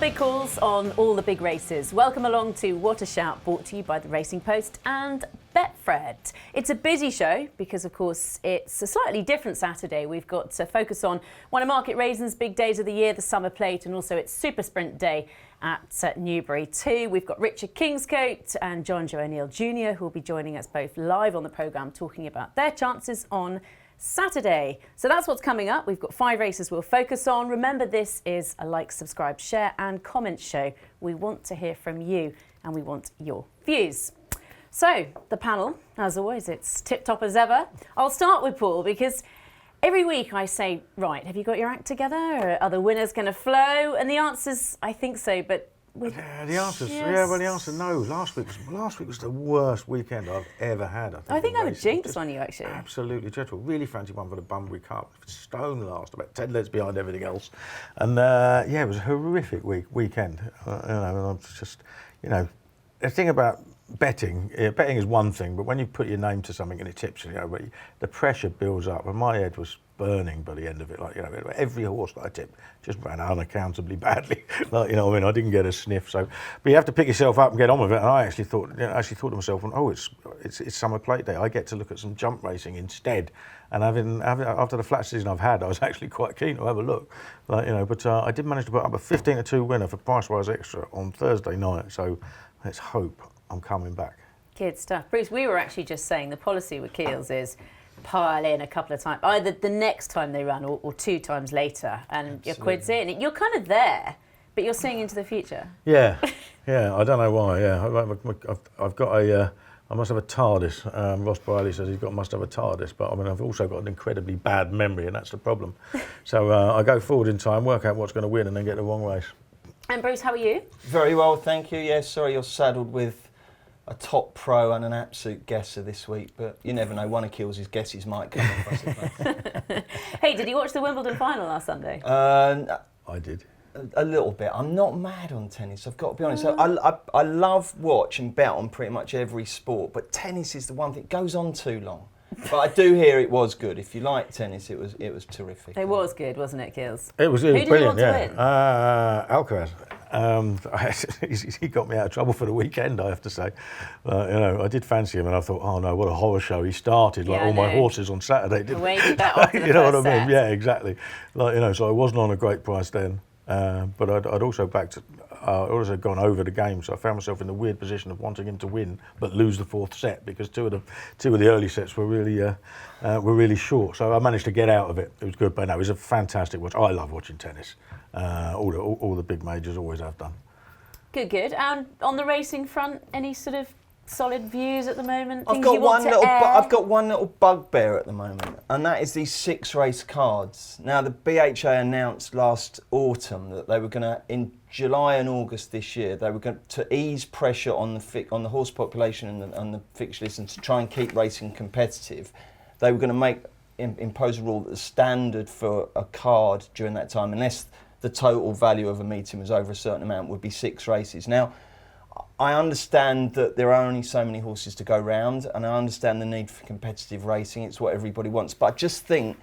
big calls on all the big races. Welcome along to What a Shout, brought to you by the Racing Post and Betfred. It's a busy show because, of course, it's a slightly different Saturday. We've got to focus on one of Market Rasen's big days of the year, the Summer Plate, and also its Super Sprint Day at Newbury too. We've got Richard Kingscote and Jonjo O'Neill Jr. who will be joining us both live on the programme talking about their chances on Saturday. So that's what's coming up. We've got 5 races we'll focus on. Remember, this is a like, subscribe, share and comment show. We want to hear from you and we want your views. So the panel, as always, it's tip-top as ever. I'll start with Paul because every week I say, right, have you got your act together? Are the winners going to flow? And the answer's, I think so, but the answer no. Last week was the worst weekend I've ever had. I think I'm a jinx on you, actually. Absolutely dreadful. Really fancy one for the Bunbury Cup. Stone last, about 10 lengths behind everything else, and it was a horrific weekend. I'm just, the thing about betting is one thing, but when you put your name to something and it tips, but the pressure builds up, and my head was burning by the end of it. Every horse that I tipped just ran unaccountably badly. I didn't get a sniff. So, but you have to pick yourself up and get on with it. And I actually thought to myself, it's Summer Plate Day. I get to look at some jump racing instead. And after the flat season I've had, I was actually quite keen to have a look. But I did manage to put up a 15-2 winner for Price-Wise Extra on Thursday night. So let's hope I'm coming back. Good stuff. Bruce, we were actually just saying the policy with Keels is pile in a couple of times, either the next time they run or 2 times later, and your quid's in. You're kind of there, but you're seeing into the future. Yeah, I don't know why. I've got I must have a TARDIS. Ross Briley says must have a TARDIS, but I've also got an incredibly bad memory, and that's the problem. So I go forward in time, work out what's going to win, and then get the wrong race. And Bruce, how are you? Very well, thank you. Yes, sorry you're saddled with a top pro and an absolute guesser this week, but you never know, one of Keels' guesses might come off, I suppose. Hey, did you watch the Wimbledon final last Sunday? I did. A little bit. I'm not mad on tennis, I've got to be honest. I love, watch and bet on pretty much every sport, but tennis is the one thing, it goes on too long. But I do hear it was good. If you like tennis, it was terrific. It was good, wasn't it, Keels? It was brilliant, Who did you want to win? Alcaraz. He got me out of trouble for the weekend, I have to say. I did fancy him, and I thought, oh no, what a horror show he started, like all my horses on Saturday. Didn't You know what I mean? Yeah, exactly. So I wasn't on a great price then, but I'd also backed. Also gone over the game, so I found myself in the weird position of wanting him to win but lose the 4th set because two of the early sets were really short. So I managed to get out of it. It was good, but no, it was a fantastic watch. I love watching tennis. All the big majors always have done. Good. And on the racing front, any sort of solid views at the moment? I've got one little bugbear at the moment, and that is these 6 race cards. Now, the BHA announced last autumn that they were going to, in July and August this year, they were going to ease pressure on the horse population and the fixture list, and to try and keep racing competitive. They were going to impose a rule that the standard for a card during that time, unless the total value of a meeting was over a certain amount, would be 6 races. Now, I understand that there are only so many horses to go round, and I understand the need for competitive racing. It's what everybody wants. But I just think,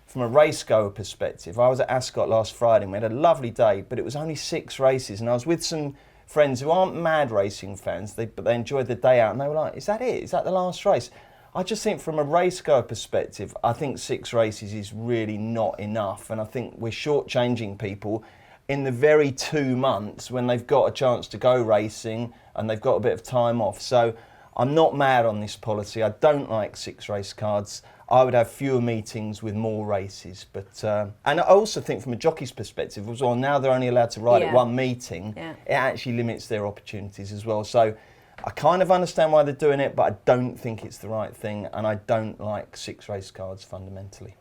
from a racegoer perspective, I was at Ascot last Friday and we had a lovely day, but it was only 6 races, and I was with some friends who aren't mad racing fans, but they enjoyed the day out, and they were like, is that it? Is that the last race? I just think from a racegoer perspective, I think 6 races is really not enough, and I think we're shortchanging people in the very 2 months when they've got a chance to go racing and they've got a bit of time off. So I'm not mad on this policy. I don't like 6 race cards. I would have fewer meetings with more races. But and I also think from a jockey's perspective as well, now they're only allowed to ride at one meeting, it actually limits their opportunities as well. So I kind of understand why they're doing it, but I don't think it's the right thing, and I don't like 6 race cards fundamentally.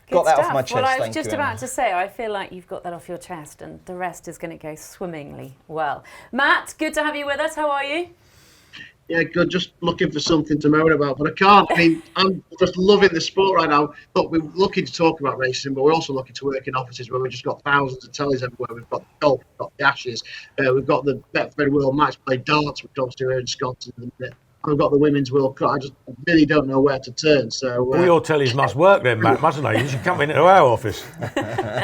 Got that off my chest. Well, I was just about to say, I feel like you've got that off your chest, and the rest is going to go swimmingly well. Matt, good to have you with us. How are you? Yeah, good. Just looking for something to moan about, but I can't. I mean, I'm just loving the sport right now. Look, we're looking to talk about racing, but we're also looking to work in offices where we've just got thousands of tellies everywhere. We've got the golf, we've got the Ashes, we've got the Betfred World Match Play darts, which obviously we're in Scotland. we've got the Women's World Cup. I just really don't know where to turn. So all your tellies must work then, Matt, mustn't they? You should come into our office.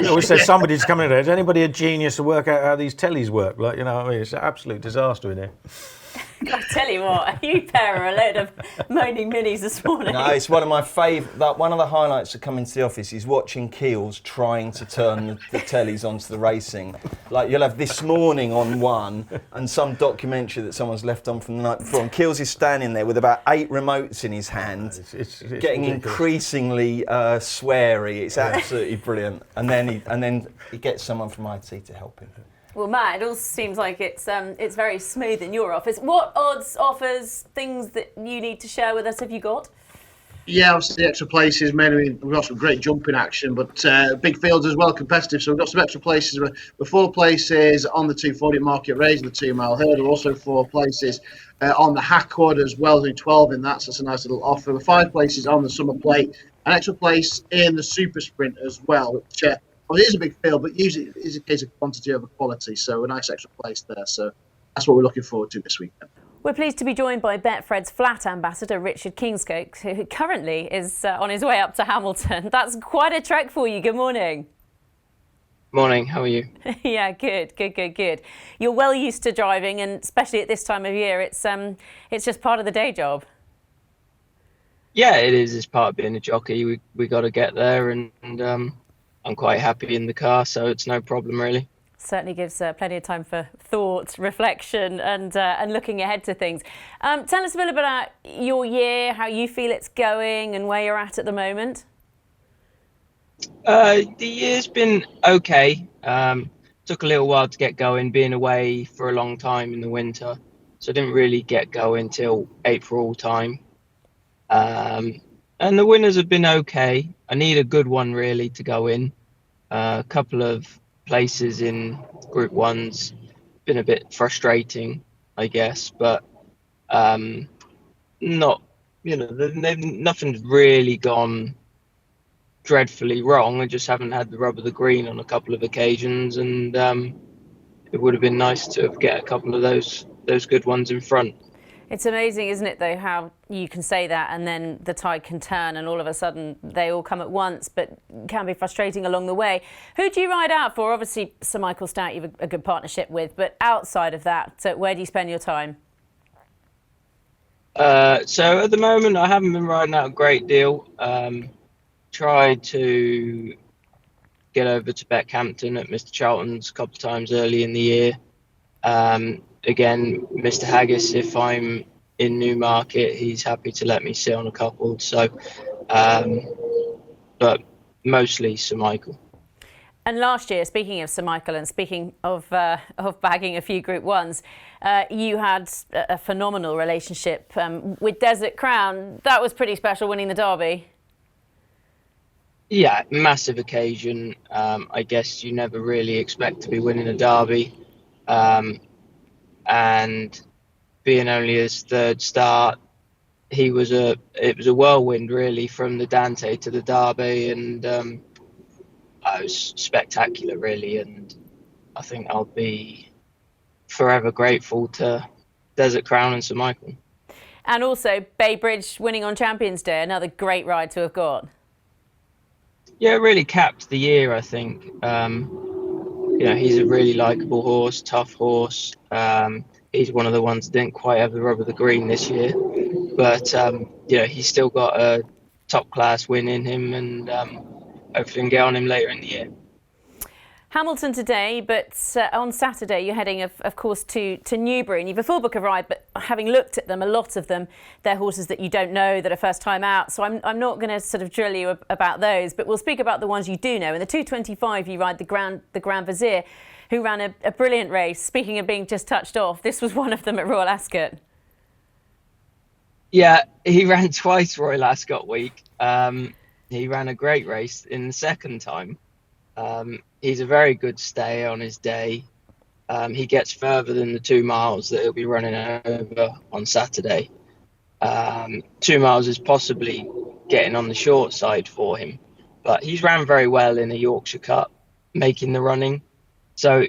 You always said somebody's coming in there. Is anybody a genius to work out how these tellies work? Like, you know what I mean? It's an absolute disaster in here. I tell you what, you pair are a load of moaning minis this morning. No, it's one of my favourite. One of the highlights of coming to the office is watching Keels trying to turn the tellies onto the racing. Like, you'll have This Morning on one and some documentary that someone's left on from the night before. And Keels is standing there with about 8 remotes in his hand, It's getting ridiculous. increasingly sweary. It's absolutely brilliant. And then he gets someone from IT to help him. Well, Matt, it all seems like it's very smooth in your office. What odds, offers, things that you need to share with us have you got? Yeah, obviously the extra places, mainly we've got some great jumping action, but big fields as well, competitive. So we've got some extra places. We're 4 places on the 240 market race, the 2 mile hurdle, also 4 places on the Hackwood as well, doing 12 in that, so that's a nice little offer. We're 5 places on the summer plate, an extra place in the super sprint as well, which well, it is a big field, but usually it is a case of quantity over quality, so a nice extra place there. So that's what we're looking forward to this weekend. We're pleased to be joined by Betfred's flat ambassador, Richard Kingscote, who currently is on his way up to Hamilton. That's quite a trek for you. Good morning. Morning, how are you? Yeah, good. You're well used to driving, and especially at this time of year, it's just part of the day job. Yeah, it is. It's part of being a jockey. We got to get there, and I'm quite happy in the car, so it's no problem really. Certainly gives plenty of time for thought, reflection, and looking ahead to things. Tell us a bit about your year, how you feel it's going, and where you're at the moment. The year's been okay. Took a little while to get going, being away for a long time in the winter, so I didn't really get going till April time. And the winners have been okay. I need a good one really to go in. A couple of places in Group 1's been a bit frustrating, I guess, but not, nothing's really gone dreadfully wrong. I just haven't had the rub of the green on a couple of occasions, and it would have been nice to get a couple of those good ones in front. It's amazing, isn't it, though, how you can say that and then the tide can turn and all of a sudden they all come at once, but can be frustrating along the way. Who do you ride out for? Obviously, Sir Michael Stout you've a good partnership with, but outside of that, where do you spend your time? So at the moment, I haven't been riding out a great deal. Tried to get over to Beckhampton at Mr. Charlton's a couple of times early in the year. Again, Mr. Haggis, if I'm in Newmarket, he's happy to let me sit on a couple. So, but mostly Sir Michael. And last year, speaking of Sir Michael and speaking of bagging a few Group 1s, you had a phenomenal relationship with Desert Crown. That was pretty special, winning the Derby. Yeah, massive occasion. I guess you never really expect to be winning a Derby. And being only his 3rd start, it was a whirlwind really from the Dante to the Derby, and it was spectacular really, and I think I'll be forever grateful to Desert Crown and Sir Michael. And also Bay Bridge winning on Champions Day, another great ride to have got. Yeah, it really capped the year, I think. He's a really likeable horse, tough horse. He's one of the ones that didn't quite have the rub of the green this year. But, he's still got a top-class win in him, and hopefully can get on him later in the year. Hamilton today, but on Saturday you're heading, of course, to Newbury, and you've a full book of ride, but having looked at them, a lot of them, they're horses that you don't know, that are first time out, so I'm not going to sort of drill you about those, but we'll speak about the ones you do know. In the 225 you ride the Grand Vizier, who ran a brilliant race. Speaking of being just touched off, this was one of them at Royal Ascot. Yeah, he ran twice Royal Ascot week. He ran a great race in the second time. He's a very good stay on his day. He gets further than the 2 miles that he'll be running over on Saturday. 2 miles is possibly getting on the short side for him, but he's ran very well in a Yorkshire Cup, making the running. So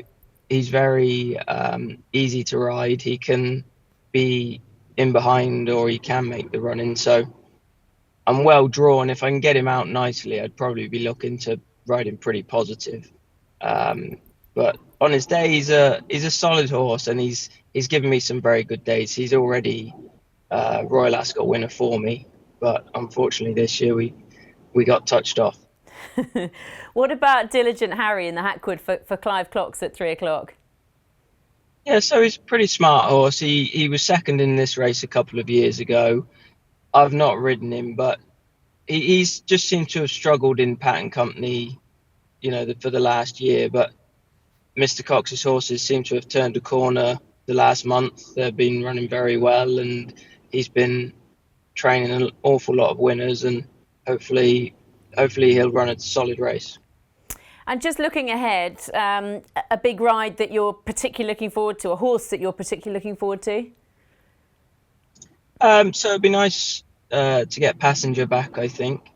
he's very easy to ride. He can be in behind, or he can make the run in. So I'm well drawn. If I can get him out nicely, I'd probably be looking to ride him pretty positive. But on his day, he's a solid horse, and he's given me some very good days. He's already Royal Ascot winner for me, but unfortunately this year we got touched off. What about Diligent Harry in the Hackwood for Clive Clocks at 3 o'clock? Yeah, so he's a pretty smart horse. He was second in this race a couple of years ago. I've not ridden him, but he's just seemed to have struggled in Pattern Company, for the last year. But Mr. Cox's horses seem to have turned a corner the last month. They've been running very well, and he's been training an awful lot of winners, and hopefully he'll run a solid race. And just looking ahead, a big ride that you're particularly looking forward to, a horse that you're particularly looking forward to? So it'd be nice to get Passenger back, I think.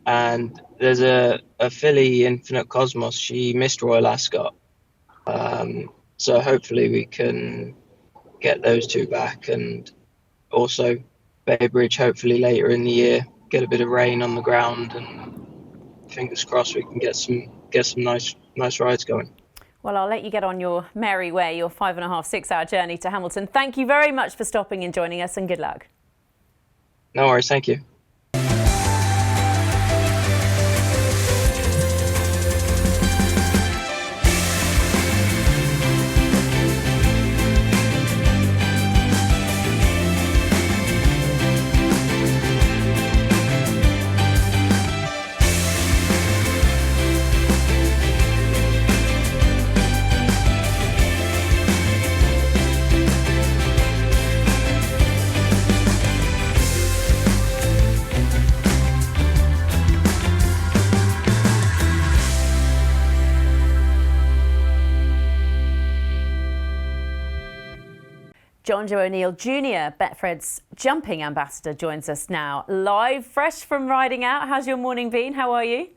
And there's a filly, Infinite Cosmos. She missed Royal Ascot. So hopefully we can get those two back. And also Baybridge, hopefully later in the year, get a bit of rain on the ground, and fingers crossed we can get some nice rides going. Well, I'll let you get on your merry way, your 5.5, 6 hour journey to Hamilton. Thank you very much for stopping and joining us, and good luck. No worries, thank you. Jonjo O'Neill Jr., Betfred's jumping ambassador, joins us now, live, fresh from riding out. How's your morning been? How are you?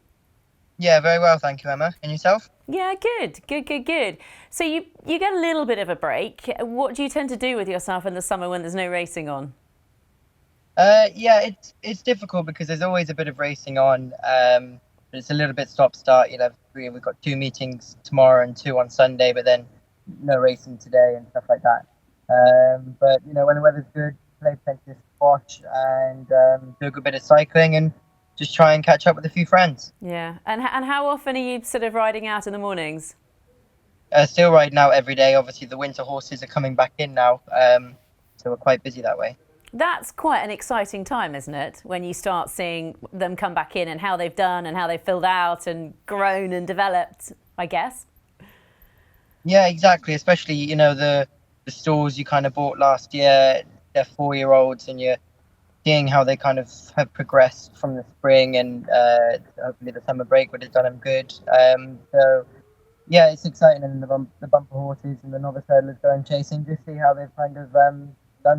Yeah, very well, thank you, Emma. And yourself? Yeah, good. So you get a little bit of a break. What do you tend to do with yourself in the summer when there's no racing on? Yeah, it's difficult because there's always a bit of racing on. But it's a little bit stop-start. We've got 2 meetings tomorrow and 2 on Sunday, but then no racing today and stuff like that. But when the weather's good, play plenty of squash and do a good bit of cycling and just try and catch up with a few friends. Yeah, and how often are you sort of riding out in the mornings? Still riding out every day. Obviously, the winter horses are coming back in now, so we're quite busy that way. That's quite an exciting time, isn't it? When you start seeing them come back in and how they've done and how they've filled out and grown and developed, I guess. Yeah, exactly. Especially, the stalls you kind of bought last year, they're 4-year-olds, and you're seeing how they kind of have progressed from the spring, and hopefully the summer break would have done them good. So, yeah, it's exciting, and the bumper horses and the novice hurdlers going chasing, just see how they've kind of done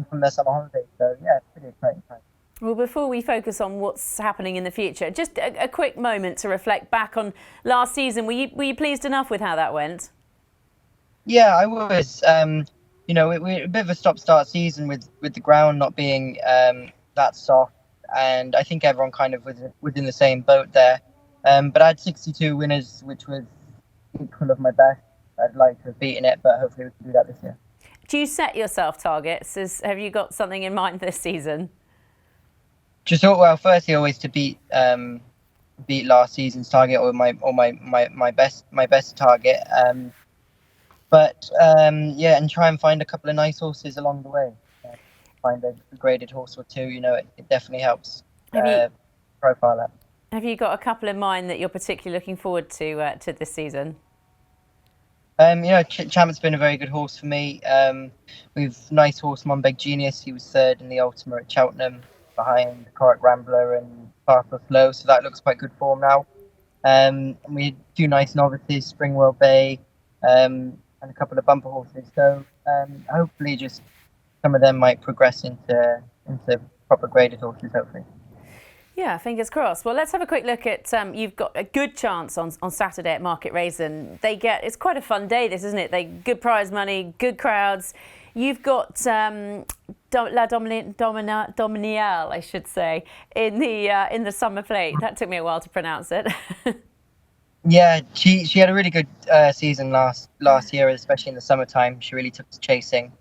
from their summer holidays. So, yeah, it's pretty exciting time. Well, before we focus on what's happening in the future, just a quick moment to reflect back on last season. Were you pleased enough with how that went? Yeah, I was. We're a bit of a stop-start season with the ground not being that soft, and I think everyone kind of was in the same boat there. But I had 62 winners, which was equal of my best. I'd like to have beaten it, but hopefully we can do that this year. Do you set yourself targets? Have you got something in mind this season? Firstly, always to beat last season's target or my best target. And try and find a couple of nice horses along the way. Find a graded horse or two, it definitely helps profile that. Have you got a couple in mind that you're particularly looking forward to this season? Champ's been a very good horse for me. We've nice horse, Monbeg Genius. He was 3rd in the Ultima at Cheltenham, behind Correct Rambler and Parcel Slow, so that looks quite good form now. We had 2 nice novices, Springwell Bay, and a couple of bumper horses. So hopefully just some of them might progress into proper graded horses, hopefully. Yeah, fingers crossed. Well, let's have a quick look at, you've got a good chance on Saturday at Market Rasen. It's quite a fun day, this, isn't it? Good prize money, good crowds. You've got Dominiale, I should say, in the summer plate. That took me a while to pronounce it. Yeah, she had a really good season last year, especially in the summertime. She really took to chasing.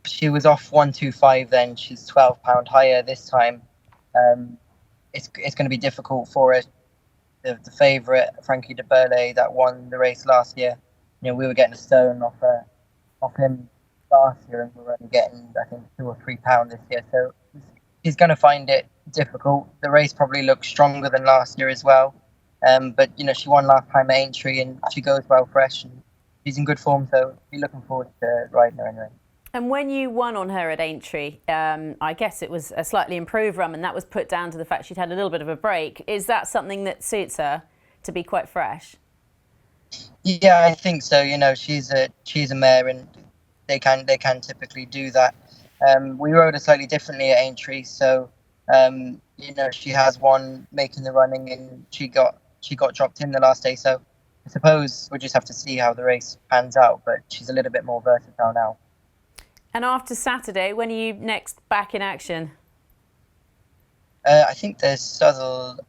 She was off 125 then. She's £12 higher this time. It's going to be difficult for her. The favourite, Frankie de Burle, that won the race last year. We were getting a stone off him last year, and we're only getting, I think, £2 or £3 this year. So she's going to find it difficult. The race probably looks stronger than last year as well. But she won last time at Aintree, and she goes well fresh, and she's in good form. So we're looking forward to riding her anyway. And when you won on her at Aintree, I guess it was a slightly improved run, and that was put down to the fact she'd had a little bit of a break. Is that something that suits her, to be quite fresh? Yeah, I think so. She's a mare, and they can typically do that. We rode her slightly differently at Aintree, so she has won making the running, and she got dropped in the last day. So I suppose we'll just have to see how the race pans out. But she's a little bit more versatile now. And after Saturday, when are you next back in action? I think there's Southall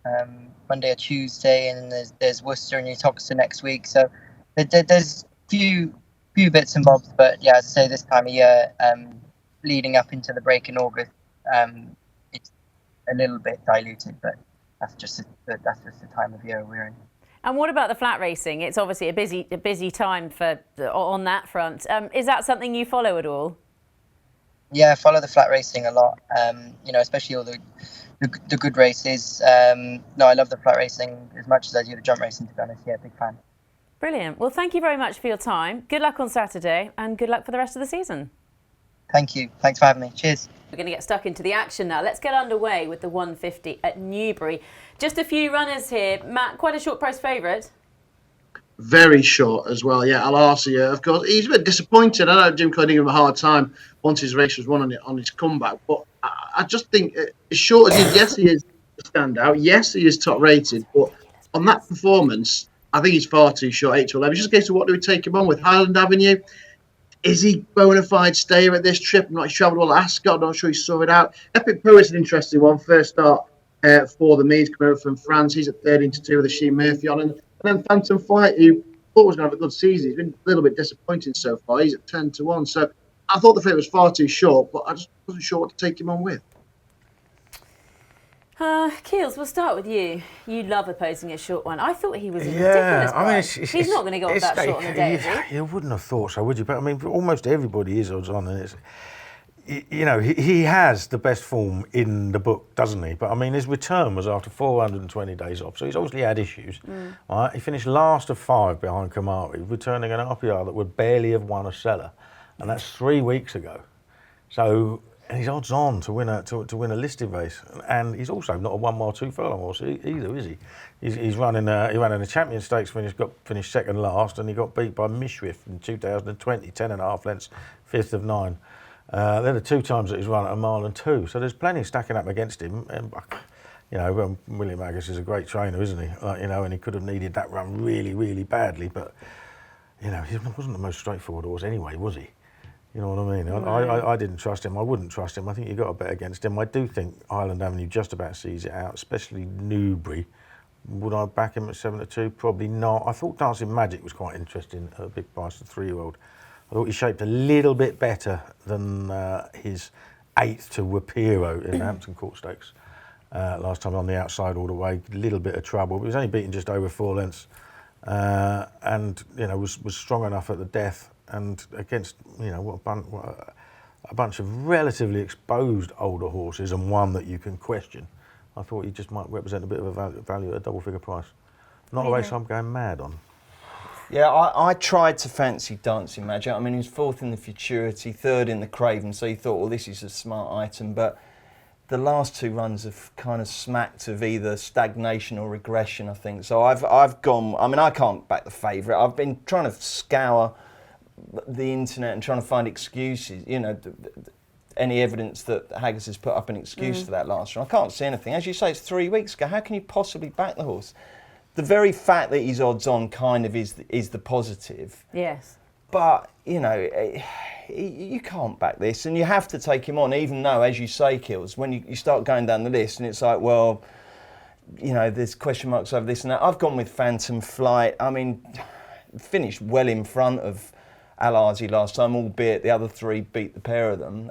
Monday or Tuesday, and there's Worcester and Uttoxeter next week. So there's few bits and bobs, but yeah, as I say, this time of year, leading up into the break in August, it's a little bit diluted, but that's just the time of year we're in. And what about the flat racing? It's obviously a busy time on that front. Is that something you follow at all? Yeah, I follow the flat racing a lot. Especially all the good races. I love the flat racing as much as I do the jump racing, to be honest. Yeah, big fan. Brilliant. Well, thank you very much for your time. Good luck on Saturday, and good luck for the rest of the season. Thank you. Thanks for having me. Cheers. We're going to get stuck into the action now. Let's get underway with the 150 at Newbury. Just a few runners here. Matt, quite a short price favourite. Very short as well, yeah. Al-Arsia, of course, he's a bit disappointed. I know Jim Cody gave him a hard time once his race was won on his comeback, but I just think as short as he is, yes, he is a standout. Yes, he is top rated, but on that performance, I think he's far too short, 8 to 11. It's just a case of what do we take him on with? Highland Avenue, is he bona fide stayer at this trip? I'm not sure. He's travelled all Ascot. I'm not sure he saw it out. Epic Poet's an interesting one. First start for the Meads, coming over from France. He's at 13-2 with a Sheen Murphy on. And then Phantom Flight, who thought was going to have a good season. He's been a little bit disappointing so far. He's at 10-1. So I thought the favourite was far too short, but I just wasn't sure what to take him on with. Keels, we'll start with you. You love opposing a short one. I thought he was a ridiculous price. He's not going to go off that short on the day, is he? You wouldn't have thought so, would you? But I mean, almost everybody is odds on, and it's, he has the best form in the book, doesn't he? But I mean, his return was after 420 days off, so he's obviously had issues. Right? He finished last of 5 behind Kamari, returning an RPR that would barely have won a Cellar, and that's 3 weeks ago. So. And he's odds on to win a listed race, and he's also not a 1 mile 2 furlong horse either, is he? He ran in a Champion Stakes when finished second last, and he got beat by Mishriff in 2020, 10.5 lengths, 5th of 9. They're the 2 times that he's run at 1 mile and 2, so there's plenty stacking up against him. And, William Agus is a great trainer, isn't he? And he could have needed that run really, really badly, but he wasn't the most straightforward horse anyway, was he? You know what I mean? I didn't trust him. I wouldn't trust him. I think you got a bet against him. I do think Highland Avenue just about sees it out, especially Newbury. Would I back him at 7-2? Probably not. I thought Dancing Magic was quite interesting at a big price, the 3-year-old. I thought he shaped a little bit better than his 8th to Wapiro in Hampton Court Stakes. Last time on the outside all the way, a little bit of trouble. But he was only beaten just over 4 lengths, and was strong enough at the death. And against, a bunch of relatively exposed older horses and one that you can question, I thought he just might represent a bit of a value at a double-figure price. Not a race I'm going mad on. Yeah, I tried to fancy Dancing Magic. I mean, he was 4th in the Futurity, 3rd in the Craven, so you thought, well, this is a smart item. But the last 2 runs have kind of smacked of either stagnation or regression, I think. So I've gone. I mean, I can't back the favourite. I've been trying to scour the internet and trying to find excuses, any evidence that Haggis has put up an excuse for that last run. I can't see anything. As you say, it's 3 weeks ago. How can you possibly back the horse? The very fact that he's odds on kind of is the positive. Yes. But, you know, you can't back this, and you have to take him on, even though, as you say, Kills, when you start going down the list and it's like, well, you know, there's question marks over this and that. I've gone with Phantom Flight. I mean, finished well in front of Al-Azi last time, albeit the other three beat the pair of them.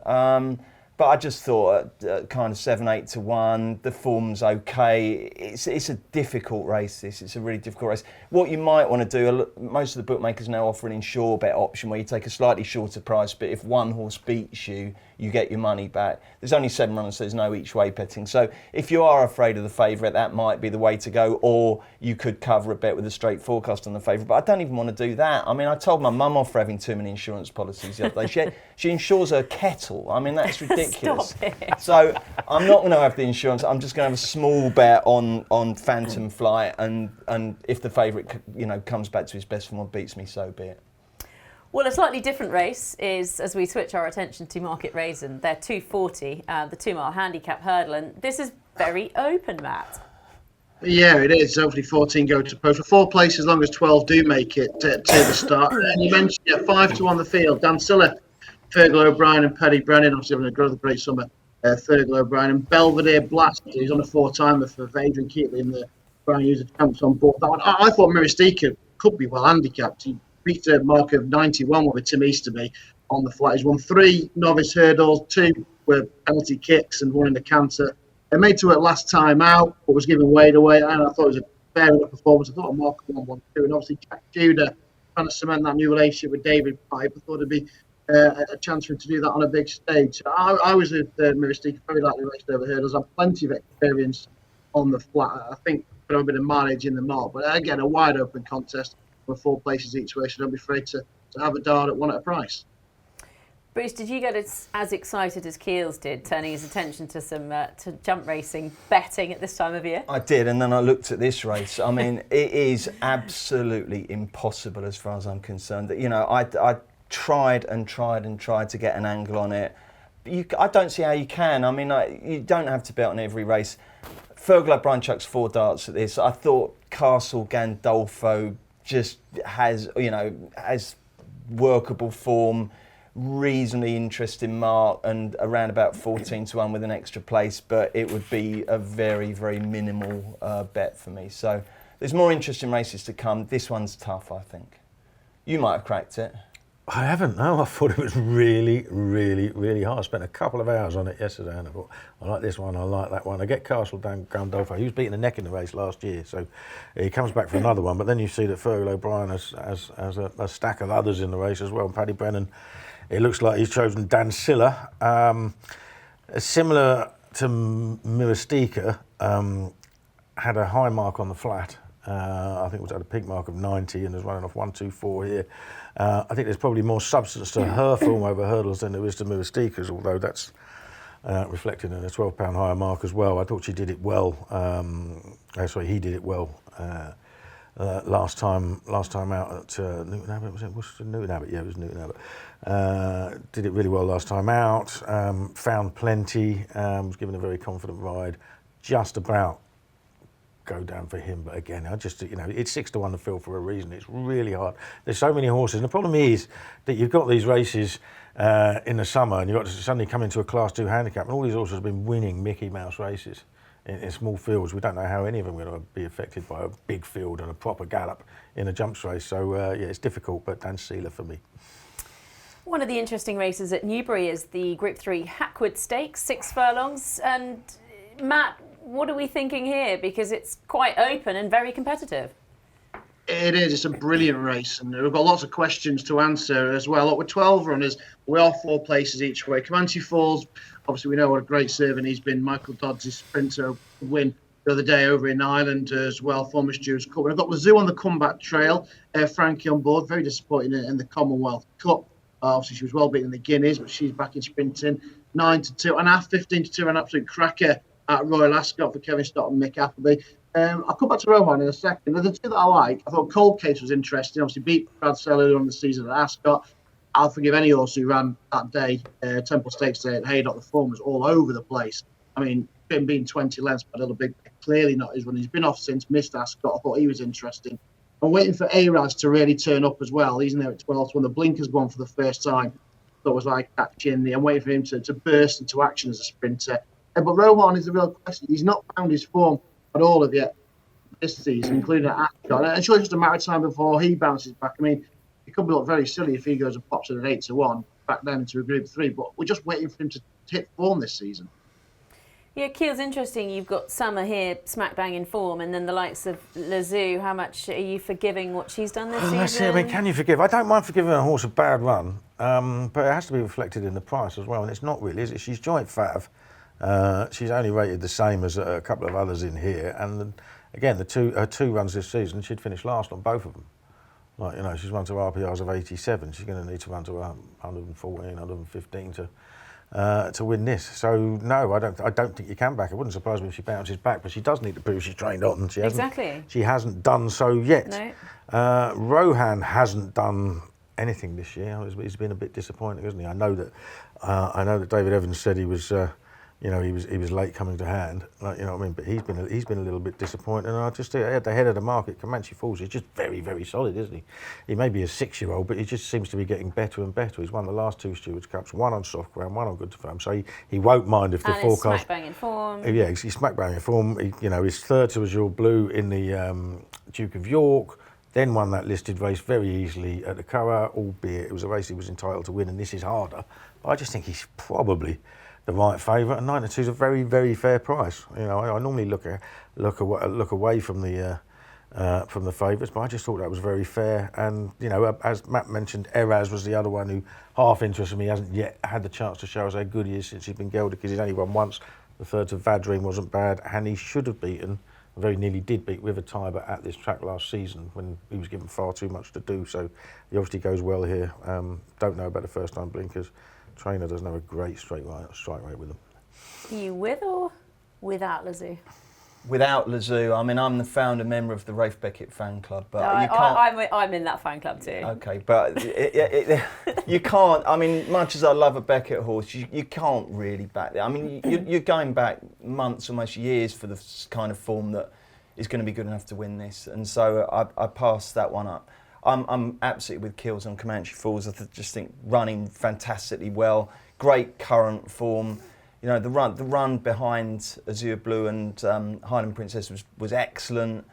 But I just thought kind of 7-8 to 1, the form's okay. It's a difficult race, this. It's a really difficult race. What you might want to do, most of the bookmakers now offer an insure bet option where you take a slightly shorter price, but if one horse beats you, you get your money back. There's only 7 runners, so there's no each way betting. So if you are afraid of the favourite, that might be the way to go, or you could cover a bet with a straight forecast on the favourite. But I don't even want to do that. I mean, I told my mum off for having too many insurance policies the other day. She insures her kettle. I mean, that's ridiculous. Stop it. So I'm not going to have the insurance. I'm just going to have a small bet on Phantom Flight, and if the favourite, you know, comes back to his best form or beats me, so be it. Well, a slightly different race is, as we switch our attention to Market Rasen, they're 240, the 2-mile handicap hurdle, and this is very open, Matt. Yeah, it is. Hopefully 14 go to post. For 4 places, as long as 12 do make it to the start. And you mentioned 5 to 1 the field. Dan Siller, Fergal O'Brien and Paddy Brennan, obviously having a great summer. Fergal O'Brien and Belvedere Blast, he's on a 4-timer for Adrian Kealy and the Brian User champs on board. That one, I thought Myristica could be well handicapped. He reached a mark of 91 with Tim Easterby on the flat. He's won 3 novice hurdles, 2 were penalty kicks and 1 in the canter. They made to it last time out, but was giving weight away, and I thought it was a fair enough performance. I thought a mark of 1-1-2, and obviously Jack Judah trying to cement that new relationship with David Pipe. I thought it'd be a chance for him to do that on a big stage. So I was with Myristica, very likely raced over hurdles. I've plenty of experience on the flat. I think there a bit of mileage in the mark, but again, a wide open contest with 4 places each way, so don't be afraid to have a dart at 1 at a price. Bruce, did you get as excited as Keels did, turning his attention to some to jump racing betting at this time of year? I did, and then I looked at this race. I mean, it is absolutely impossible as far as I'm concerned. You know, I tried to get an angle on it. I don't see how you can. I mean, you don't have to bet on every race. Fergal O'Brien chucks 4 darts at this. I thought Castle Gandolfo just has workable form, reasonably interesting mark, and around about 14 to 1 with an extra place, but it would be a very, very minimal bet for me. So there's more interesting races to come. This one's tough, I think. You might have cracked it. I haven't, no. I thought it was really, really, really hard. I spent a couple of hours on it yesterday and I thought, I like this one, I like that one. I get Castle Gandolfo. He was beating the neck in the race last year, so he comes back for another one. But then you see that Fergal O'Brien has a stack of others in the race as well. And Paddy Brennan, it looks like he's chosen Dan Siller. Similar to Myristica, had a high mark on the flat. I think it was at a peak mark of 90 and is running off 1-2-4 here. I think there's probably more substance to her form over hurdles than there is to Myristica's, although that's reflected in a £12 higher mark as well. I thought she did it well. He did it well last time out at Newton Abbot. Was it Worcester? Newton Abbot? Yeah, it was Newton Abbot. Did it really well last time out. Found plenty. Was given a very confident ride. Just about go down for him, but again, it's 6 to 1 to fill for a reason. It's really hard. There's so many horses, and the problem is that you've got these races in the summer, and you've got to suddenly come into a Class 2 handicap, and all these horses have been winning Mickey Mouse races in small fields. We don't know how any of them are going to be affected by a big field and a proper gallop in a jumps race. So it's difficult, but Dan Siller for me. One of the interesting races at Newbury is the Group 3 Hackwood Stakes, 6 furlongs, and Matt, what are we thinking here? Because it's quite open and very competitive. It is. It's a brilliant race, and we've got lots of questions to answer as well. Look, with 12 runners, we are 4 places each way. Comanche Falls, obviously we know what a great servant he's been. Michael Dodds' sprinter win the other day over in Ireland as well. Former Stewards Cup. We've got Wazoo on the comeback trail. Frankie on board. Very disappointing in the Commonwealth Cup. Obviously she was well beaten in the Guineas, but she's back in sprinting. 9 to 2 and a half, 15 to 2, an absolute cracker at Royal Ascot for Kevin Stott and Mick Appleby. I'll come back to Rohan in a second. The 2 that I like, I thought Cold Case was interesting. Obviously beat Brad Sell earlier on the season at Ascot. I'll forgive any horse who ran that day. Temple Stakes Day at Haydock, the form was all over the place. I mean, being 20 lengths by a little big, clearly not his run. He's been off since, missed Ascot. I thought he was interesting. I'm waiting for Araz to really turn up as well. He's in there at 12th when the blinkers gone for the first time. That was like catching. I'm waiting for him to burst into action as a sprinter. But Rohan is the real question. He's not found his form at all of yet this season, including at Ascot. And it's just a matter of time before he bounces back. I mean, it could look very silly if he goes and pops it at 8-1 back down into a Group 3. But we're just waiting for him to hit form this season. Yeah, Keel's interesting. You've got Summer here, smack bang in form, and then the likes of Lazoo. How much are you forgiving what she's done this season? That's it. I mean, can you forgive? I don't mind forgiving a horse a bad run, but it has to be reflected in the price as well, and it's not really, is it? She's joint fav. She's only rated the same as a couple of others in here, and again, her two runs this season, she'd finished last on both of them. Like, you know, she's run to RPRs of 87. She's going to need to run to 114, 115 to win this. So no, I don't think you can back. It wouldn't surprise me if she bounces back, but she does need to prove she's trained on. She hasn't done so yet. No. Rohan hasn't done anything this year. He's been a bit disappointing, hasn't he? I know that David Evans said he was. He was late coming to hand, like, you know what I mean. But he's been a little bit disappointed, and I just think at the head of the market, Comanche Falls is just very, very solid, isn't he? He may be a 6-year-old, but he just seems to be getting better and better. He's won the last 2 Stewards Cups, one on soft ground, one on good to firm. So he won't mind if the and forecast. He's smack bang in form. Yeah, he's smack bang in form. His third to Azure Blue in the Duke of York. Then won that listed race very easily at the Curragh, albeit it was a race he was entitled to win, and this is harder. But I just think he's probably the right favourite, and 9-2 is a very, very fair price. You know, I normally look away from the favourites, but I just thought that was very fair. And you know, as Matt mentioned, Eraz was the other one who half interested me. He hasn't yet had the chance to show us how good he is since he's been gelded, because he's only won once. The third to Vadream wasn't bad, and he should have beaten, very nearly did beat Weatherbys at this track last season when he was given far too much to do. So he obviously goes well here. Don't know about the first time blinkers. Trainer doesn't have a great strike rate with them. Are you with or without Lazoo? Without Lazoo. I mean, I'm the founder member of the Rafe Beckett fan club, but No, you can't. I'm in that fan club too. Okay, but you can't. I mean, much as I love a Beckett horse, you can't really back that. I mean, you're going back months, almost years, for the kind of form that is going to be good enough to win this, and so I passed that one up. I'm absolutely with Kills on Comanche Falls. I just think running fantastically well, great current form. You know, the run behind Azure Blue and Highland Princess was excellent.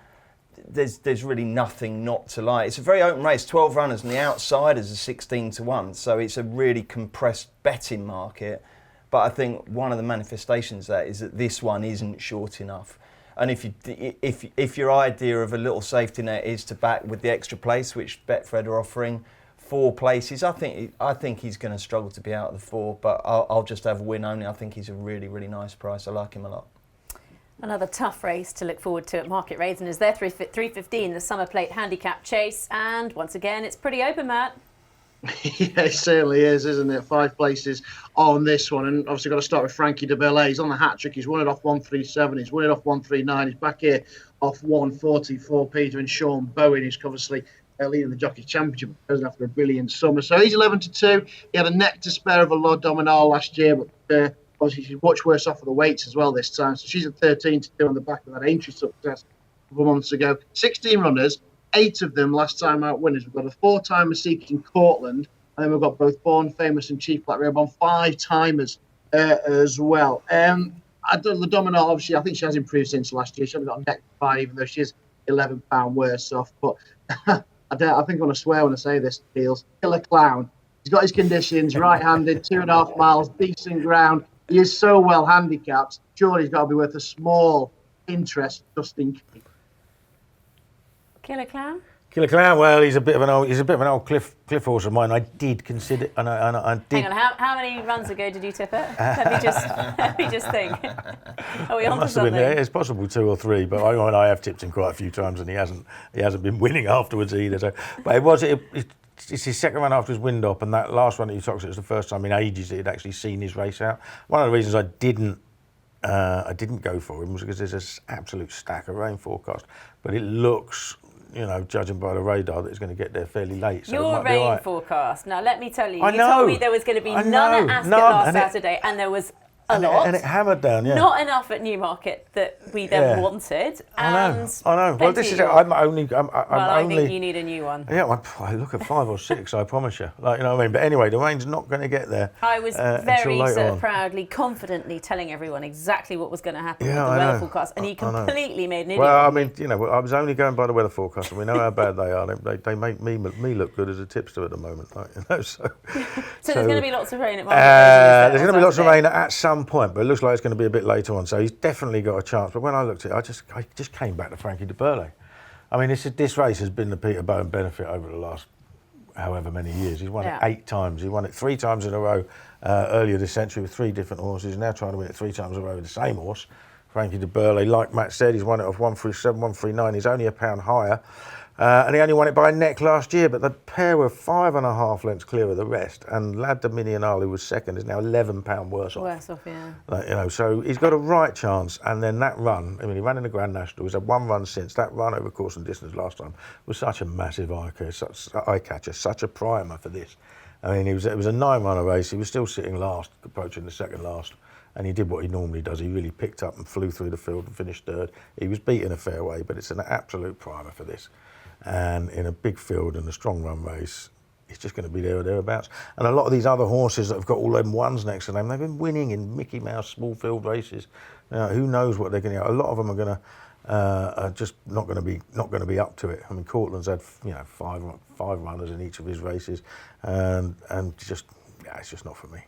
There's really nothing not to like. It's a very open race, 12 runners, and the outsiders are 16-1. So it's a really compressed betting market. But I think one of the manifestations of that is that this one isn't short enough. And if your idea of a little safety net is to back with the extra place, which Betfred are offering, 4 places, I think he's going to struggle to be out of the 4. But I'll just have a win only. I think he's a really, really nice price. I like him a lot. Another tough race to look forward to at Market Rasen is their 3:15, the Summer Plate Handicap Chase, and once again it's pretty open, Matt. Yeah, it certainly is, isn't it? 5 places on this one, and obviously got to start with Frankie de Belay. He's on the hat trick. He's won it off 137. He's won it off 139. He's back here off 144. Peter and Sean Bowen, who's obviously leading the Jockey Championship after a brilliant summer. So he's 11-2. He had a neck to spare of a Lord Dominal last year, but obviously she's much worse off of the weights as well this time. So she's at 13-2 on the back of that Aintree success a couple of months ago. 16 runners. 8 of them last time out winners. We've got a 4-timer seeking Cortland, and then we've got both Born Famous and Chief Black Rainbow on 5-timers as well. The Domino, obviously, I think she has improved since last year. She hasn't got a neck 5, even though she's £11 worse off. But I think I'm going to swear when I say this, Keels. Killer Clown. He's got his conditions, right-handed, 2.5 miles, decent ground. He is so well handicapped. Surely he's got to be worth a small interest just in case. Killer Clown? Killer Clown. Well, he's a bit of an old cliff horse of mine. I did consider, and I did. Hang on, how many runs ago did you tip it? let me just think. Are we on to something? It's possible 2 or 3, but I have tipped him quite a few times, and he hasn't been winning afterwards either. So, but it's his second run after his wind up, and that last run at Utoxeter was the first time in ages that he'd actually seen his race out. One of the reasons I didn't go for him was because there's an absolute stack of rain forecast, but it looks, you know, judging by the radar, that it's going to get there fairly late. So your rain forecast. Now, let me tell you, I you know. told me there was going to be none at Ascot last Saturday, and there was a lot. And it hammered down, yeah. Not enough at Newmarket that we then wanted. I know. Well, this is it. I I'm think you need a new one. Yeah, I look at 5 or 6, I promise you. Like, you know what I mean? But anyway, the rain's not going to get there. I was until later sort of on. proudly, confidently telling everyone exactly what was going to happen with Yeah, the I weather know. forecast, and you completely made an idiot. Well, I of me. mean, you know, I was only going by the weather forecast, and we know how bad they are. They make me look good as a tipster at the moment, like, you know. So there's going to be lots of rain at Market there's going to be lots of rain at some point, but it looks like it's going to be a bit later on. So he's definitely got a chance. But when I looked at it, I just came back to Frankie de Burle. I mean, this race has been the Peter Bowen benefit over the last however many years. He's won it 8 times. He won it 3 times in a row earlier this century with 3 different horses. Now trying to win it 3 times in a row with the same horse, Frankie de Burle. Like Matt said, he's won it off 137, 139. He's only a pound higher. And he only won it by a neck last year, but the pair were 5.5 lengths clear of the rest. And Lad Dominionale, who was second, is now £11 worse off. Worse off, yeah. Like, you know, so he's got a right chance. And then that run, I mean, he ran in the Grand National. He's had 1 run since. That run over course and distance last time was such a massive eye catcher, such a primer for this. I mean, it was a 9-runner race. He was still sitting last, approaching the second last. And he did what he normally does. He really picked up and flew through the field and finished third. He was beaten a fair way, but it's an absolute primer for this. And in a big field and a strong run race, he's just going to be there or thereabouts. And a lot of these other horses that have got all them ones next to them, they've been winning in Mickey Mouse small field races. Who knows what they're going to get? A lot of them are going to are just not going to be up to it. I mean, Cortland's had 5 runners in each of his races, and just it's just not for me.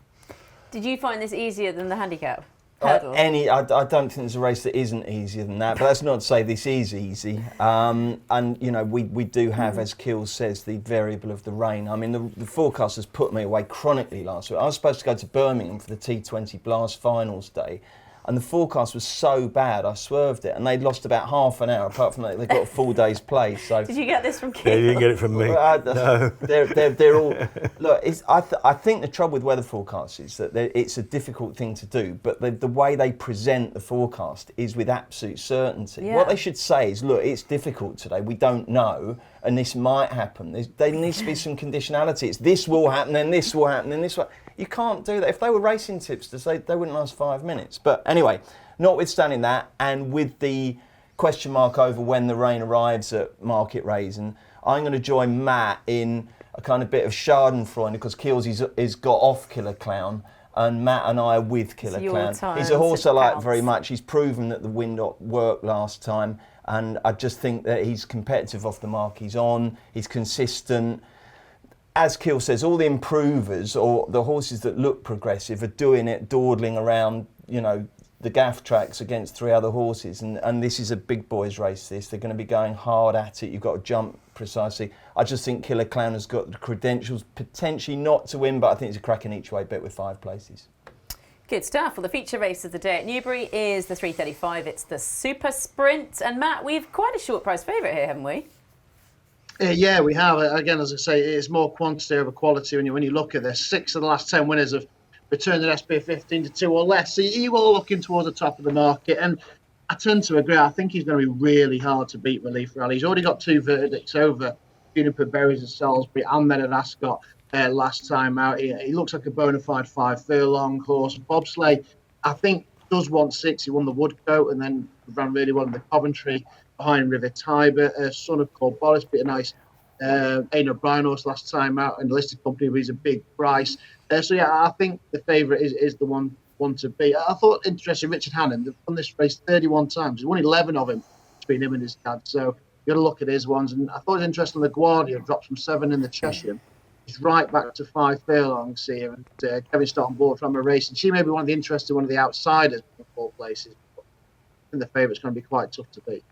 Did you find this easier than the handicap hurdle? I don't think there's a race that isn't easier than that, but that's not to say this is easy. And, you know, we do have, as Kealy says, the variable of the rain. I mean, the forecast has put me away chronically last week. I was supposed to go to Birmingham for the T20 Blast Finals day, and the forecast was so bad, I swerved it, and they'd lost about half an hour, apart from that they got a full day's play. So Did you get this from Kealy? Yeah, you didn't get it from me. No. They're all... Look, I think the trouble with weather forecasts is that it's a difficult thing to do, but the way they present the forecast is with absolute certainty. Yeah. What they should say is, look, it's difficult today, we don't know, and this might happen. There needs to be some conditionality. It's this will happen, then this will happen, then this will... You can't do that. If they were racing tipsters, they wouldn't last 5 minutes. But anyway, notwithstanding that, and with the question mark over when the rain arrives at Market Rasen, I'm going to join Matt in a kind of bit of schadenfreude because Kealy's has got off Killer Clown, and Matt and I are with Killer Clown. He's a horse I like very much. He's proven that the wind worked last time, and I just think that he's competitive off the mark he's on. He's consistent. As Kealy says, all the improvers or the horses that look progressive are doing it, dawdling around, you know, the gaff tracks against 3 other horses. And this is a big boys race, this. They're going to be going hard at it. You've got to jump precisely. I just think Killer Clown has got the credentials, potentially not to win, but I think it's a cracking each way bet with 5 places. Good stuff. Well, the feature race of the day at Newbury is the 3:35. It's the Super Sprint. And Matt, we've quite a short price favourite here, haven't we? Yeah, we have. Again, as I say, it's more quantity over quality when you look at this. 6 of the last 10 winners have returned an SP 15 to 2 or less. So you are looking towards the top of the market. And I tend to agree. I think he's going to be really hard to beat Relief Rally. He's already got 2 verdicts over Juniper Berries and Salisbury and then at Ascot last time out. He looks like a bona fide 5 furlong horse. Bobsleigh, I think, does want 6. He won the Woodcote and then ran really well in the Coventry behind River Tiber. Son of Cole Boris, bit a nice Aidan O'Brien horse last time out in the listed company, but he's a big price. So yeah, I think the favourite is the one to beat. I thought interesting, Richard Hannon, they've won this race 31 times. He's won 11 of them between him and his dad. So you've got to look at his ones. And I thought it was interesting, LaGuardia dropped from 7 in the Cheshire. He's right back to 5 furlongs here. And Kevin Stott on board from a race. And she may be one of the interested, one of the outsiders in 4 places. But I think the favourite's going to be quite tough to beat.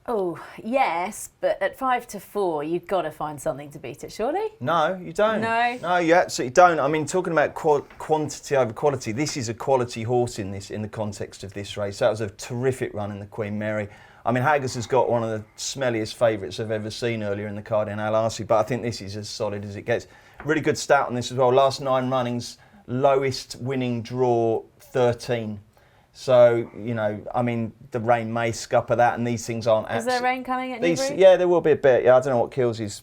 Oh, yes, but at 5 to 4, you've got to find something to beat it, surely? No, you don't. No, you absolutely don't. I mean, talking about quantity over quality, this is a quality horse in the context of this race. That was a terrific run in the Queen Mary. I mean, Haggis has got one of the smelliest favourites I've ever seen earlier in the Cardinal Arce, but I think this is as solid as it gets. Really good stat on this as well. Last 9 runnings, lowest winning draw 13. So, you know, I mean, the rain may scupper that, and these things aren't... Is there rain coming at Newbury? Yeah, there will be a bit. Yeah, I don't know what Kealy's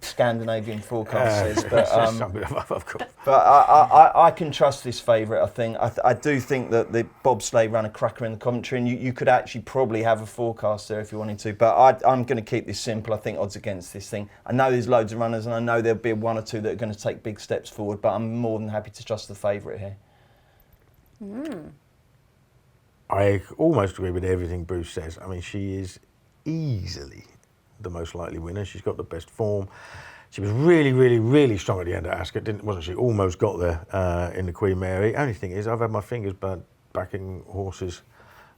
Scandinavian forecast says, but I've got. I can trust this favourite. I think I do think that the bobsleigh ran a cracker in the commentary, and you could actually probably have a forecast there if you wanted to. But I'm going to keep this simple. I think odds against this thing. I know there's loads of runners, and I know there'll be one or two that are going to take big steps forward. But I'm more than happy to trust the favourite here. I almost agree with everything Bruce says. I mean, she is easily the most likely winner. She's got the best form. She was really, really, really strong at the end at Ascot, wasn't she? Almost got there in the Queen Mary. Only thing is, I've had my fingers burnt backing horses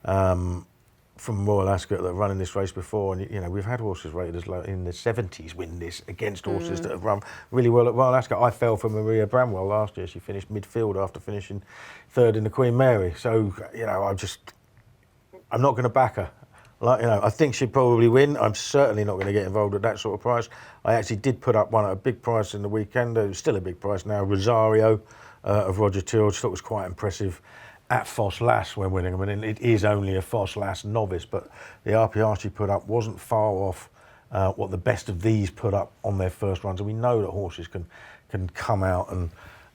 from Royal Ascot that have run in this race before, and we've had horses rated as low in the 70s win this against horses that have run really well at Royal Ascot. I fell for Maria Bramwell last year. She finished midfield after finishing third in the Queen Mary. So I'm not going to back her. I think she'd probably win. I'm certainly not going to get involved at that sort of price. I actually did put up one at a big price in the weekend. It's still a big price now. Rosario of Roger Tilge, thought was quite impressive at Foss Lass when winning. I mean, it is only a Foss Lass novice, but the RPR she put up wasn't far off what the best of these put up on their first runs. And we know that horses can come out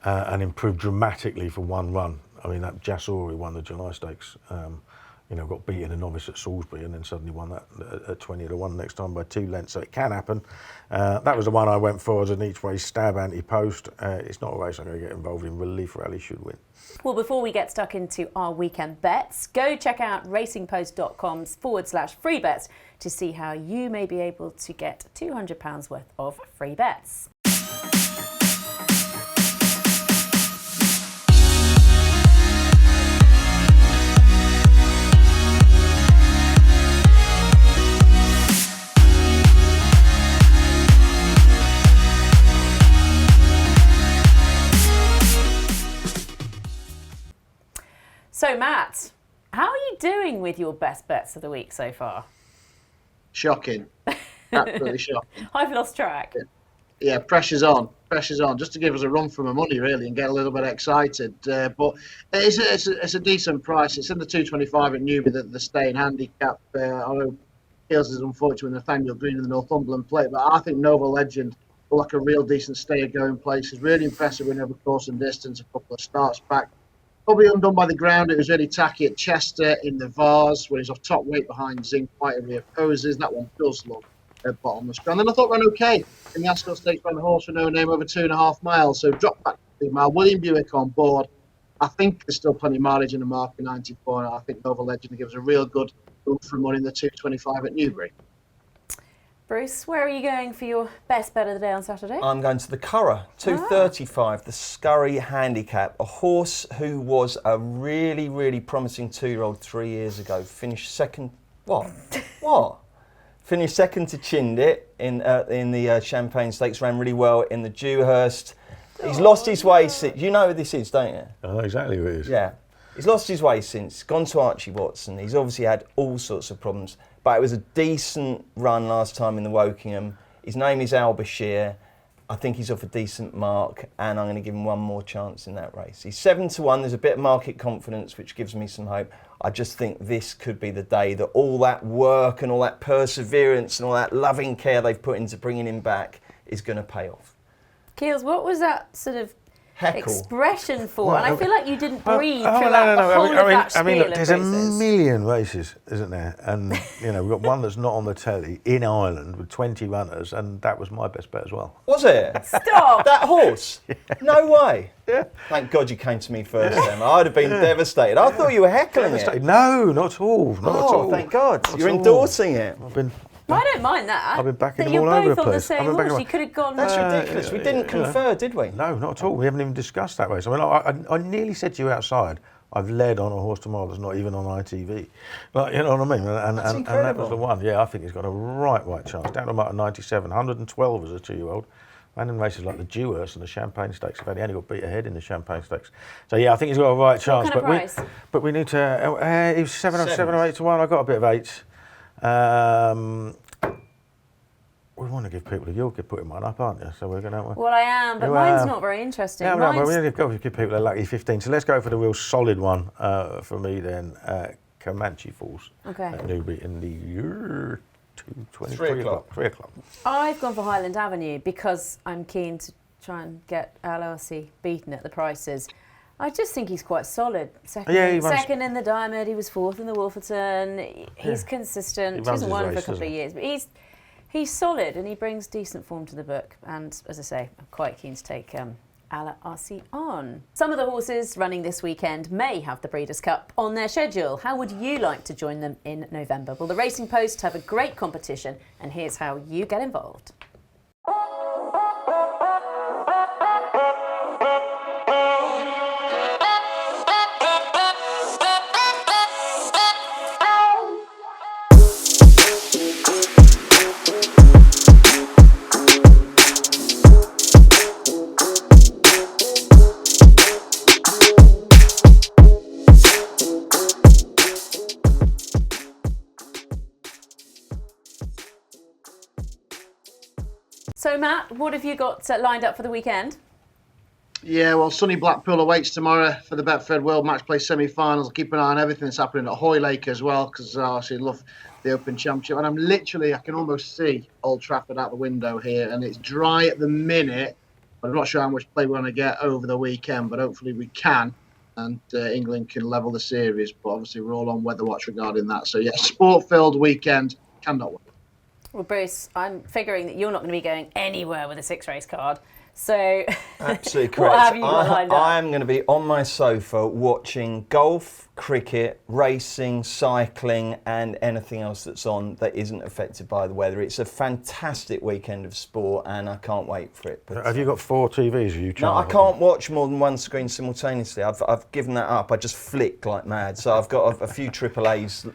and improve dramatically for one run. I mean, that Jasori won the July Stakes. Got beaten a novice at Salisbury and then suddenly won that at 20-1 next time by 2 lengths. So it can happen. That was the one I went for as an each way stab anti-post. It's not a race I'm going to get involved in. Relief Rally should win. Well, before we get stuck into our weekend bets, go check out racingpost.com/free bets to see how you may be able to get £200 worth of free bets. So, Matt, how are you doing with your best bets of the week so far? Shocking. Absolutely shocking. I've lost track. Yeah, pressure's on. Pressure's on. Just to give us a run for my money, really, and get a little bit excited. But it's a decent price. It's in the 225 at Newbury, the staying handicap. I know Keels is unfortunate with Nathaniel Green in the Northumberland plate, but I think Nova Legend will like a real decent stayer going place. He's really impressive in over course and distance, a couple of starts back. Probably undone by the ground. It was really tacky at Chester in the Vars, where he's off top weight behind Zinc White and Rio Poses. That one does look bottomless ground. Then I thought ran okay in the Ascot Stakes, ran the horse for no name over 2.5 miles. So dropped back to 3 mile. William Buick on board. I think there's still plenty of mileage in the market 94. And I think Nova Legend gives a real good run for money in the 225 at Newbury. Bruce, where are you going for your best bet of the day on Saturday? I'm going to the Curragh, 235, the Scurry Handicap, a horse who was a really, really promising 2-year-old 3 years ago. Finished second. What? Finished second to Chindit in the Champagne Stakes. Ran really well in the Dewhurst. He's lost his way since. You know who this is, don't you? I know exactly who it is. Yeah. He's lost his way since. Gone to Archie Watson. He's obviously had all sorts of problems. But it was a decent run last time in the Wokingham. His name is Al Bashir. I think he's off a decent mark, and I'm going to give him one more chance in that race. He's 7-1. There's a bit of market confidence, which gives me some hope. I just think this could be the day that all that work and all that perseverance and all that loving care they've put into bringing him back is going to pay off. Keels, what was that sort of Heckle. Expression for? And I feel like you didn't breathe no. throughout the whole of that spiel I mean, look, of there's a races. million races, isn't there? And, we've got one that's not on the telly in Ireland with 20 runners, and that was my best bet as well. Was it? Stop! That horse? Yeah. No way. Yeah. Thank God you came to me first, then. I'd have been devastated. I thought you were heckling it. No, not at all. Not at all. Thank God. Not You're at all. endorsing it. I don't mind that. I've been backing that them all over the place. You're both on the same horse. You could have gone... That's ridiculous. We didn't confer, did we? No, not at all. We haven't even discussed that race. I mean, I nearly said to you outside, I've led on a horse tomorrow that's not even on ITV. But you know what I mean? And that was the one. Yeah, I think he's got a right chance. Down to about 97, 112 as a 2-year-old. And in races like the Dewhurst and the Champagne Stakes, he only got beat ahead in the Champagne Stakes. So yeah, I think he's got a right chance. What kind of price? But we need to. He was 7 or 8-1. I got a bit of 8. We want to give people you're putting mine up, aren't you? So we're going to. Well, I am, but mine's not very interesting. No, we need to give people a lucky 15. So let's go for the real solid one for me then. Comanche Falls. Okay. At Newbury in the 2:20, 3 o'clock. 3 o'clock. I've gone for Highland Avenue because I'm keen to try and get LRC beaten at the prices. I just think he's quite solid. Second in the Diamond, he was fourth in the Wolferton. He's consistent. He hasn't won for a couple of years, but he's solid and he brings decent form to the book. And as I say, I'm quite keen to take LRC on. Some of the horses running this weekend may have the Breeders' Cup on their schedule. How would you like to join them in November? Well, the Racing Post have a great competition, and here's how you get involved. So, Matt, what have you got lined up for the weekend? Yeah, well, sunny Blackpool awaits tomorrow for the Betfred World Match Play semi-finals. I'll keep an eye on everything that's happening at Hoylake as well, because I obviously love the Open Championship. And I can almost see Old Trafford out the window here, and it's dry at the minute. But I'm not sure how much play we're going to get over the weekend, but hopefully we can. And England can level the series. But obviously we're all on weather watch regarding that. So, yeah, sport-filled weekend. Cannot wait. Well, Bruce, I'm figuring that you're not going to be going anywhere with a 6-race card. So, absolutely correct. What have you got lined up? I'm going to be on my sofa watching golf, cricket, racing, cycling, and anything else that's on that isn't affected by the weather. It's a fantastic weekend of sport, and I can't wait for it. But, Have you got 4 TVs? Are you no, I can't watch more than one screen simultaneously. I've given that up. I just flick like mad. So I've got a few AAAs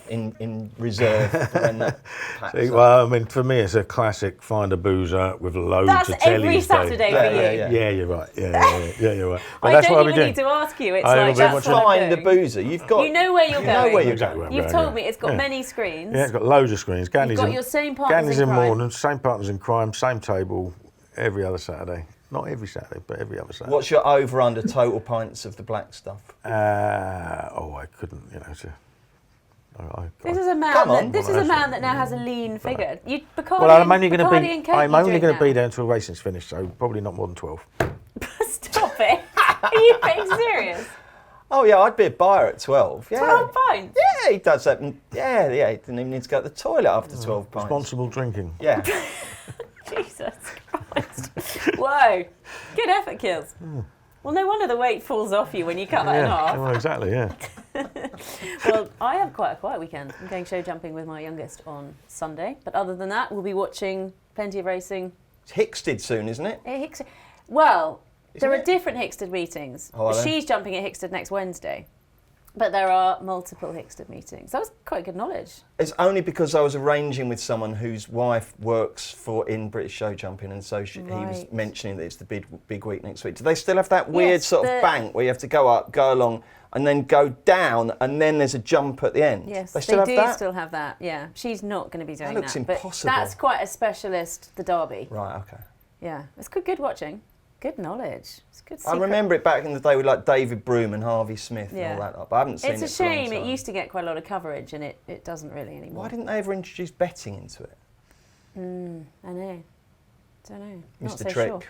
in reserve for when that packs up. Well, I mean, for me, it's a classic find a boozer with loads That's of tellies. every Saturday for you. Yeah, you're right. Yeah, you're right. But I that's don't what I'll be even doing. need to ask you. It's I like, will be that's what I'm Find the doing. boozer. You've got. You know where you're You going. know where you're Exactly going. where I'm You've going, told me it's got many screens. Yeah, it's got loads of screens. Ganny's got in, your same partners Ganny's in in crime. morning, same partners in crime, same table every other Saturday. Not every Saturday, but every other Saturday. What's your over/under total pints of the black stuff? I couldn't, This is a man. Come on. That now has a lean figure. Bacardi Well, I'm only going Bacardi and Coke I'm you're only doing going to be now. there until racing's finished, so probably not more than 12. Stop it! Are you being serious? Oh yeah, I'd be a buyer at 12. Yeah. 12 pints. Yeah, he does that. Yeah, he didn't even need to go to the toilet after 12 pints. Responsible drinking. Yeah. Jesus Christ! Whoa! Good effort, Kills. Well, no wonder the weight falls off you when you cut that in half. Well, exactly, yeah. Well, I have quite a quiet weekend. I'm going show jumping with my youngest on Sunday, but other than that, we'll be watching plenty of racing. It's Hicksted soon, isn't it? Well, there Isn't are it? different Hicksted meetings. Oh, are there? She's jumping at Hicksted next Wednesday, but there are multiple Hicksted meetings. That was quite good knowledge. It's only because I was arranging with someone whose wife works in British show jumping, and so he was Right. mentioning that it's the big week next week. Do they still have that weird Yes, sort of bank where you have to go up, go along, and then go down, and then there's a jump at the end? Yes, they still do have that? still have that. Yeah, she's not going to be doing that. looks But impossible. that's quite a specialist, the Derby. Right, okay. Yeah, it's good watching. Good knowledge. It's good. I secret. remember it back in the day with like David Broom and Harvey Smith Yeah. and all that. But I haven't seen it It's a for a long shame. It time. used to get quite a lot of coverage, and it doesn't really anymore. Why didn't they ever introduce betting into it? I know. Don't know. Not Mr. so Trick. sure.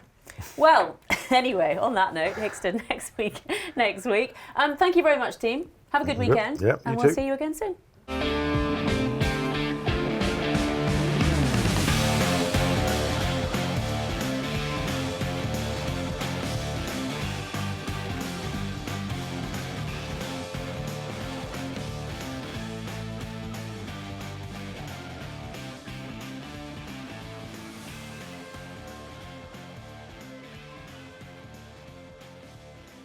Well, anyway, on that note, Hickston next week. Thank you very much, team. Have a good Good. weekend, Yep, and you we'll too. see you again soon.